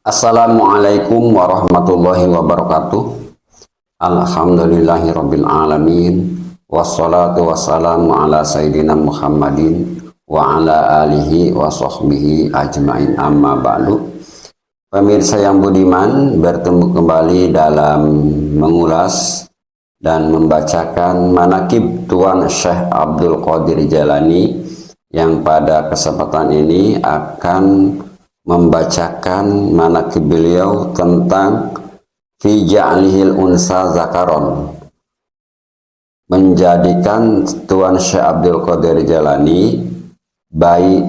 Assalamualaikum warahmatullahi wabarakatuh. Alhamdulillahirabbil alamin. Wassalatu wassalamu ala sayyidina Muhammadin wa ala alihi wa sahbihi ajmain, amma ba'du. Pemirsa yang budiman, bertemu kembali dalam mengulas dan membacakan manaqib Tuan Syekh Abdul Qadir Jailani, yang pada kesempatan ini akan membacakan manaqib beliau tentang fi ja'lihil unsa zakaron, menjadikan Tuan Syekh Abdul Qadir Jailani bayi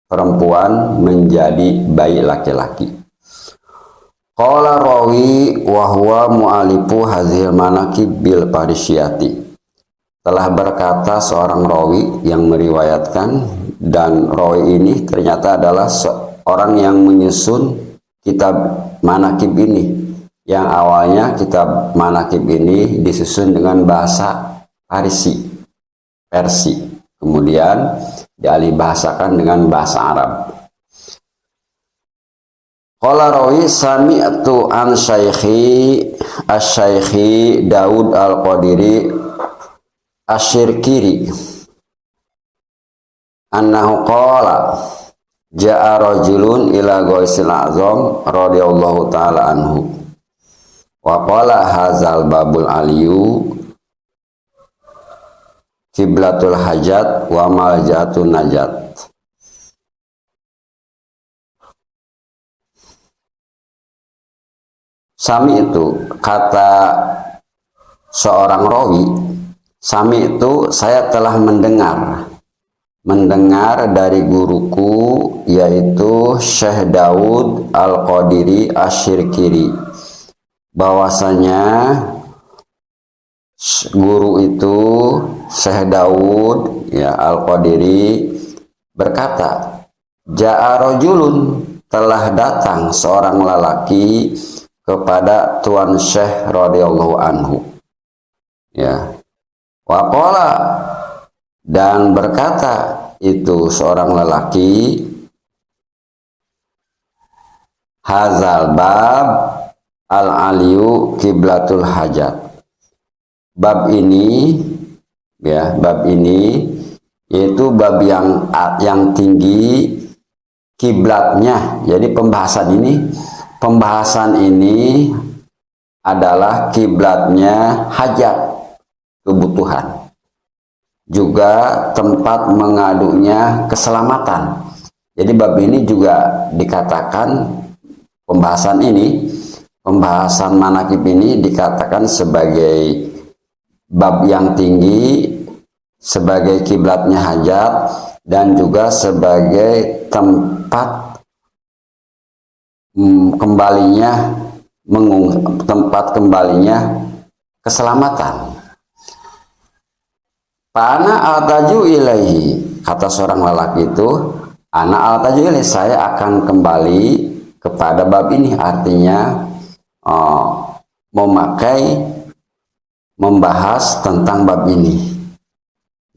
perempuan menjadi bayi laki-laki. Qala rawi wa huwa mu'alifu hazil manaqib bil parisiyati. Telah berkata seorang rawi yang meriwayatkan, dan rawi ini ternyata adalah orang yang menyusun kitab manaqib ini, yang awalnya kitab manaqib ini disusun dengan bahasa Persi, kemudian dialih bahasakan dengan bahasa Arab. Qala rawi sami'tu an asy-syaikhi Daud al-Qadiri asy-Syirkiri annahu qala ja'a rajulun ila Ghausil A'zam radhiyallahu ta'ala anhu wa qala hazal babul aliyu kiblatul hajat wa maljatun najat. Sami itu kata seorang rawi, sami itu saya telah mendengar dari guruku, yaitu Syekh Daud al-Qadiri asy-Syirkiri, bahwasanya guru itu Syekh Daud al-Qadiri berkata, ja'a rajulun, telah datang seorang lelaki kepada Tuan Syekh radhiyallahu anhu, wa qala, dan berkata itu seorang lelaki, hazal bab al-aliyu kiblatul hajat. Bab ini yaitu bab yang tinggi kiblatnya. Jadi pembahasan ini adalah kiblatnya hajat, kebutuhan, juga tempat mengadunya keselamatan. Jadi bab ini juga dikatakan, pembahasan manaqib ini dikatakan sebagai bab yang tinggi, sebagai kiblatnya hajat, dan juga sebagai tempat kembalinya keselamatan. Ana altaju ilaihi, kata seorang lelaki itu, ana altaju ilaihi, saya akan kembali kepada bab ini, artinya membahas tentang bab ini,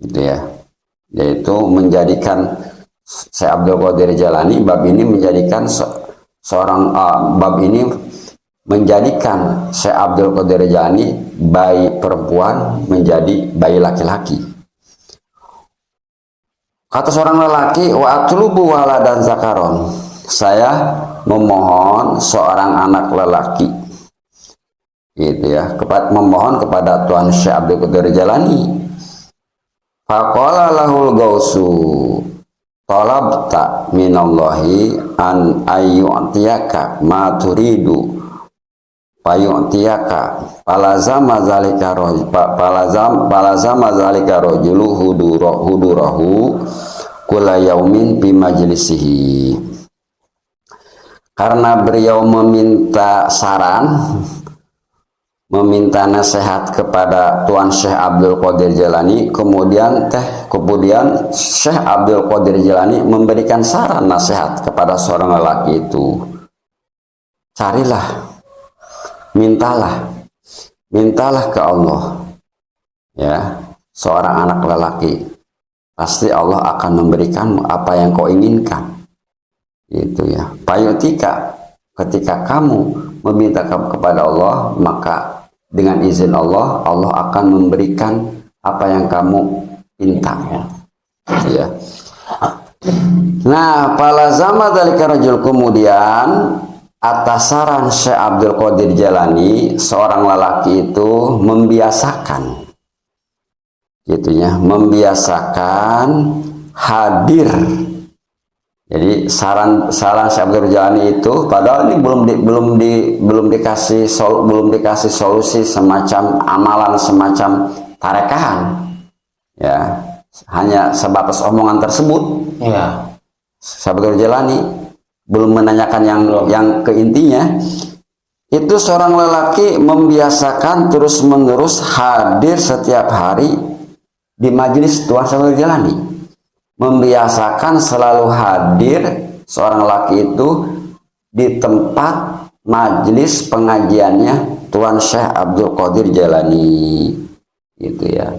gitu ya, yaitu menjadikan Syekh Abdul Qadir Jailani, bab ini menjadikan menjadikan Syekh Abdul Qadir Jailani bayi perempuan menjadi bayi laki-laki. Kata seorang lelaki, wa atlubu waladan zakaron, saya memohon seorang anak lelaki, gitu ya, memohon kepada Tuan Syekh Abdul Qadir Jailani. Faqala lahul gausu talabta minallahi an ayyu'tiyaka ma turidu fayu'tiyaka palazama zalika rajulu hudurahu kula yaumin bi majlisihi. Karena beliau meminta saran, meminta nasihat kepada Tuan Syekh Abdul Qadir Jailani, kemudian Syekh Abdul Qadir Jailani memberikan saran nasihat kepada seorang lelaki itu. Carilah, mintalah ke Allah, seorang anak lelaki, pasti Allah akan memberikanmu apa yang kau inginkan. Gitu ya. Payutika, ketika kamu meminta kepada Allah, maka dengan izin Allah, Allah akan memberikan apa yang kamu minta. Ya. Nah, pada zaman dalika rajul, kemudian atas saran Syekh Abdul Qadir Jailani, seorang lelaki itu membiasakan, membiasakan hadir. Jadi saran Syekh Abdul Jailani itu, padahal ini belum dikasih solusi semacam amalan, semacam tarekahan, ya, hanya sebatas omongan tersebut. Ya, Syekh Abdul Jailani belum menanyakan yang ke intinya. Itu seorang lelaki membiasakan terus-menerus hadir setiap hari di majelis Tuan Syekh Abdul Jailani. Membiasakan selalu hadir seorang lelaki itu di tempat majelis pengajiannya Tuan Syekh Abdul Qadir Jailani. Itu ya.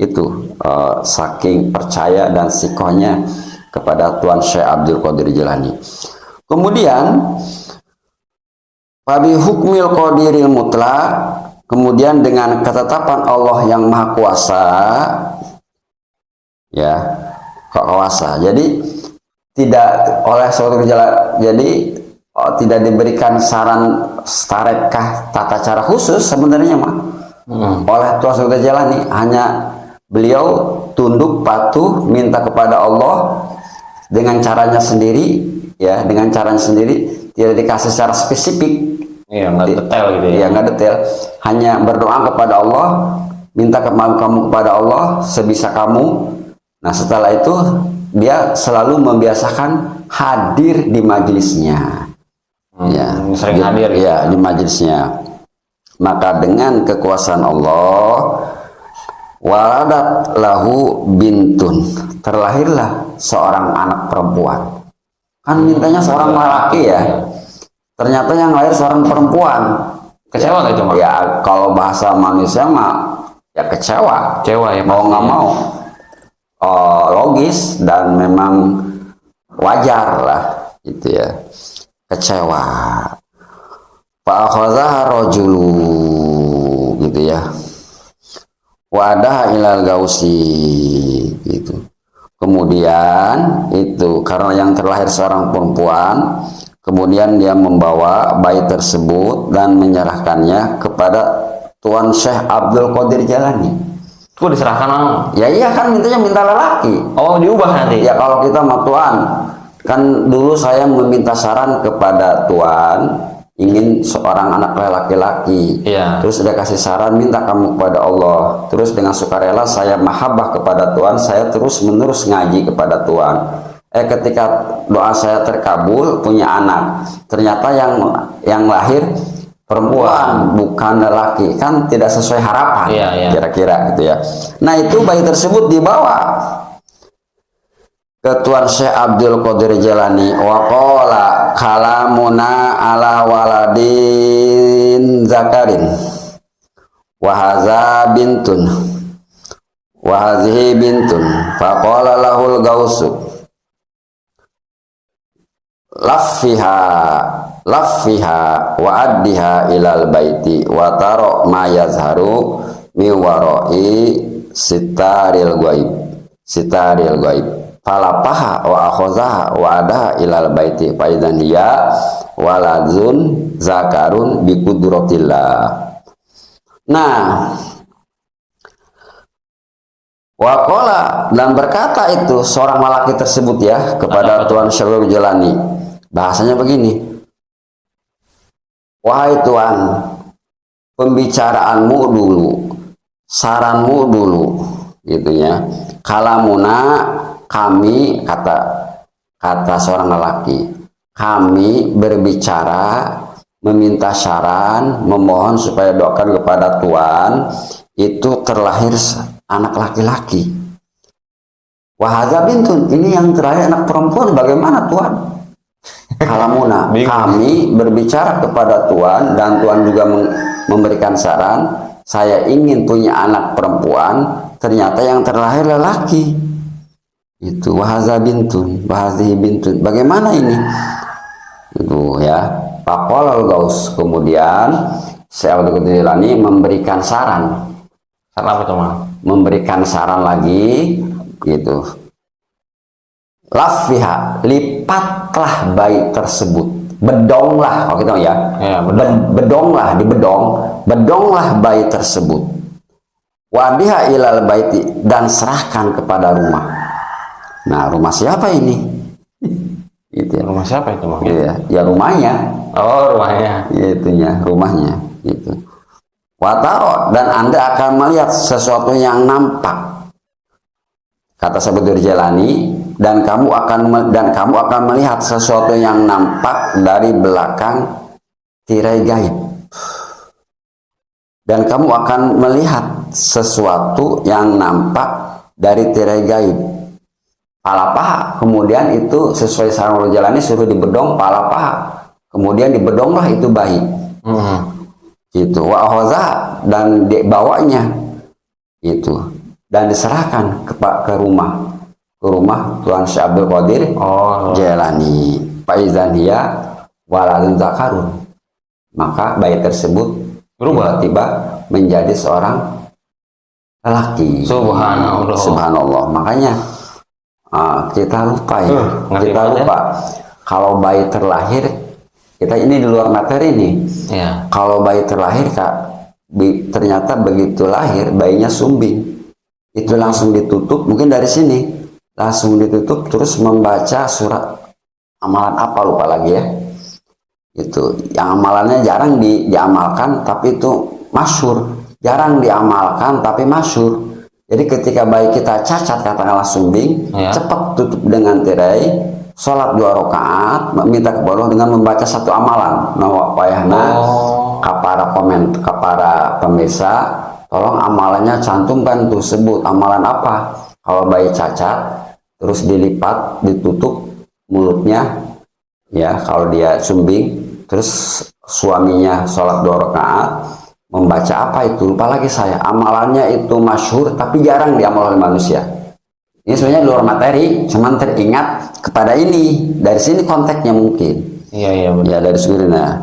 Itu saking percaya dan sikohnya kepada Tuan Syekh Abdul Qadir Jailani. Kemudian Fabi hukmil qadiril mutlak, kemudian dengan ketetapan Allah yang maha kuasa, ya, kuasa. Jadi tidak oleh suatu gejala, jadi tidak diberikan saran tarekah tata cara khusus sebenarnya mah oleh Tuan Syekh Abdul Jailani, hanya beliau tunduk patuh minta kepada Allah dengan caranya sendiri, ya, dengan caranya sendiri, tidak dikasih secara spesifik, ya, nggak detail gitu ya, nggak detail, hanya berdoa kepada Allah, minta kemampuan kamu kepada Allah sebisa kamu. Nah, setelah itu dia selalu membiasakan hadir di majelisnya, ya, sering hadir, ya, di majelisnya. Maka dengan kekuasaan Allah, waladat lahu bintun, terlahirlah seorang anak perempuan. Kan mintanya seorang laki ya, ternyata yang lahir seorang perempuan. Kecewa nggak itu mah? Ya, kalau bahasa manusia mah ya kecewa ya, mau nggak mau. Logis dan memang wajar lah, gitu ya, kecewa. Fa akhadha rajulu, gitu ya, wadah ilal gausi, gitu. Kemudian itu karena yang terlahir seorang perempuan, kemudian dia membawa bayi tersebut dan menyerahkannya kepada Tuan Syekh Abdul Qadir Jailani. Kok diserahkan? Ya iya, kan mintanya minta lelaki. Oh, diubah nanti? Ya, kalau kita mau Tuan, kan dulu saya meminta saran kepada Tuan, ingin seorang anak laki-laki, ya. Terus dia kasih saran, minta kamu kepada Allah. Terus dengan sukarela saya mahabbah kepada Tuhan, saya terus menerus ngaji kepada Tuhan. Ketika doa saya terkabul, punya anak, ternyata yang lahir perempuan, bukan lelaki, kan tidak sesuai harapan, kira-kira gitu ya. Nah, itu bayi tersebut dibawa ke Tuan Syekh Abdul Qadir Jailani. Waqala kalamuna ala waladin zakarin wahaza bintun wahazihi bintun. Faqala lahul gausu laffiha wa addiha ilal baiti wa taro ma yazharu mi warai sitaril ghaib falapaha wa akhozaha wa adaha ilal baiti faidan hiya waladun zakarun biqudratillah. Nah, waqala, dan berkata itu seorang lelaki tersebut ya kepada Tuan Syekh Abdul Jailani, bahasanya begini: wahai Tuan, pembicaraanmu dulu, saranmu dulu, gitu ya. Kalamuna, kami, kata seorang lelaki, kami berbicara, meminta saran, memohon supaya doakan kepada Tuhan, itu terlahir anak laki-laki. Wahadza bintun, ini yang terlahir anak perempuan, bagaimana Tuhan? Kalamuna, kami berbicara kepada Tuhan dan Tuhan juga memberikan saran, saya ingin punya anak perempuan, ternyata yang terlahir lelaki. Itu wahadza bintun, wahadhihi bintun, bagaimana ini? Itu Itu ya. Faqala Gaus, kemudian Syekh Abdul Qadir Jailani memberikan saran. Saran apa tuh, Mang? Memberikan saran lagi gitu. Lafiha, lipatlah bayi tersebut. Bedonglah kalau kita ya. Ya, Bedonglah, bedonglah bayi tersebut. Wadiha ilal baiti, dan serahkan kepada rumah. Nah, rumah siapa ini? Gitu ya. Rumah siapa itu, Mang? Iya, ya rumahnya. Oh, rumahnya. Ya, itunya, rumahnya gitu. Wataro, dan Anda akan melihat sesuatu yang nampak. Kata Syekh Abdul Qadir Jailani, dan kamu akan melihat sesuatu yang nampak dari belakang tirai gaib. Dan kamu akan melihat sesuatu yang nampak dari tirai gaib. Pala paha, kemudian itu sesuai saran Jalani suruh dibedong pala paha. Kemudian dibedonglah itu bayi. Itu wa'hoza, dan dibawanya itu dan diserahkan ke rumah Tuan Syekh Abdul Qadir Jailani. Faizan hiya waladun zakarun, maka bayi tersebut berubah tiba menjadi seorang lelaki. Subhanallah. Makanya kita lupa ya. Kita lupa kalau bayi terlahir, kita ini di luar materi nih. Ya. Kalau bayi terlahir, ternyata begitu lahir bayinya sumbing, itu langsung ditutup. Mungkin dari sini langsung ditutup, terus membaca surat amalan apa lupa lagi ya. Itu yang amalannya jarang diamalkan, tapi itu masyhur. Jarang diamalkan tapi masyhur. Jadi ketika bayi kita cacat, katakanlah sumbing, cepat tutup dengan tirai, sholat 2 rakaat, minta kepada Allah dengan membaca satu amalan. Nah, wayahna kepada pemirsa, tolong amalannya cantumkan tuh, sebut amalan apa. Kalau bayi cacat, terus dilipat, ditutup mulutnya, ya kalau dia sumbing, terus suaminya sholat 2 rakaat, membaca apa itu lupa lagi saya. Amalannya itu masyhur tapi jarang diamal oleh manusia. Ini sebenarnya luar materi, cuman teringat kepada ini. Dari sini konteksnya mungkin. Iya benar. Ya dari sini. Nah,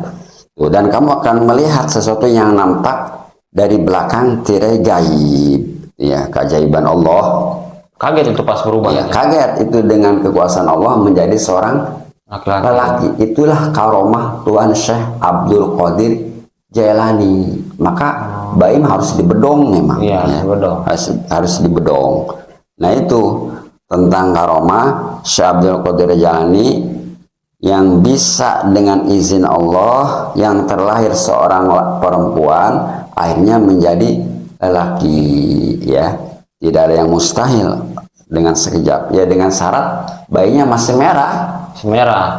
dan kamu akan melihat sesuatu yang nampak dari belakang tirai gaib. Ya, keajaiban Allah. Kaget itu pas berubah. Ya, kaget itu dengan kekuasaan Allah menjadi seorang lelaki. Itulah karomah Tuan Syekh Abdul Qadir Jailani. Maka bayi harus dibedong memang. Iya, ya. Harus dibedong. Nah, itu tentang karomah Syekh Abdul Qadir Jailani yang bisa dengan izin Allah, yang terlahir seorang perempuan akhirnya menjadi lelaki, ya. Tidak ada yang mustahil dengan sekejap. Ya, dengan syarat bayinya masih merah.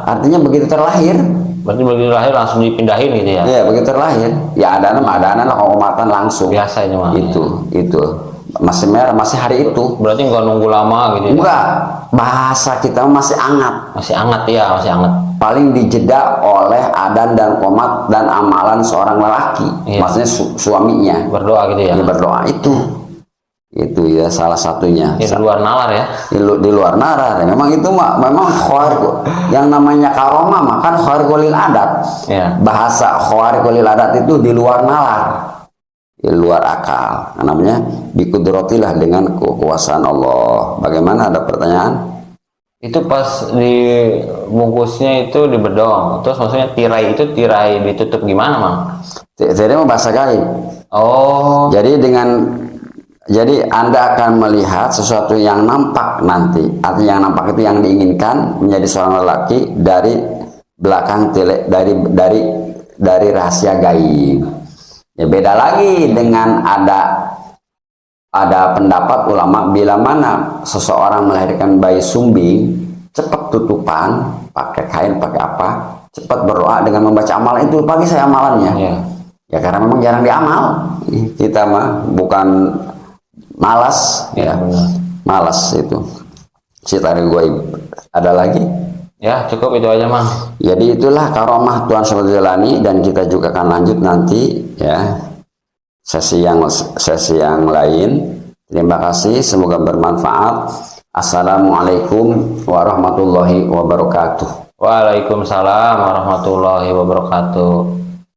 Artinya begitu terlahir. Berarti begitu lahir langsung dipindahin gitu ya? Iya, begitu terlahir. Ya ada anak kehormatan langsung. Biasa itu mah. Itu masih merah, masih hari itu. Berarti nggak nunggu lama gitu? Enggak. Bahasa kita masih hangat. Masih hangat ya, masih hangat. Paling dijeda oleh adan dan qomat dan amalan seorang lelaki. Iya. Maksudnya suaminya. Berdoa gitu ya? Dia berdoa itu ya salah satunya. Di luar nalar ya? Di luar nalar. Memang itu memang khawarq. Yang namanya karomah makan khawarqul adat. Ya. Bahasa khawarqul adat itu di luar nalar, di luar akal. Namanya bikudratillah, dengan kekuasaan Allah. Bagaimana, ada pertanyaan? Itu pas dibungkusnya itu dibedong. Terus maksudnya tirai ditutup gimana, Mang? Tirai mah bahasa gaib. Oh. Jadi Anda akan melihat sesuatu yang nampak nanti. Artinya yang nampak itu yang diinginkan menjadi seorang lelaki dari belakang dari rahasia gaib. Ya, beda lagi dengan ada pendapat ulama bila mana seseorang melahirkan bayi sumbing, cepat tutupan, pakai kain, pakai apa, cepat berdoa dengan membaca amalan itu. Pagi saya amalannya. Ya karena memang jarang diamal. Kita mah bukan malas, ya malas itu. Sitari gue ada lagi? Ya cukup itu aja, Mang. Jadi itulah karomah Tuan Syekh Abdul Jailani, dan kita juga akan lanjut nanti ya sesi yang lain. Terima kasih, semoga bermanfaat. Assalamualaikum warahmatullahi wabarakatuh. Waalaikumsalam warahmatullahi wabarakatuh.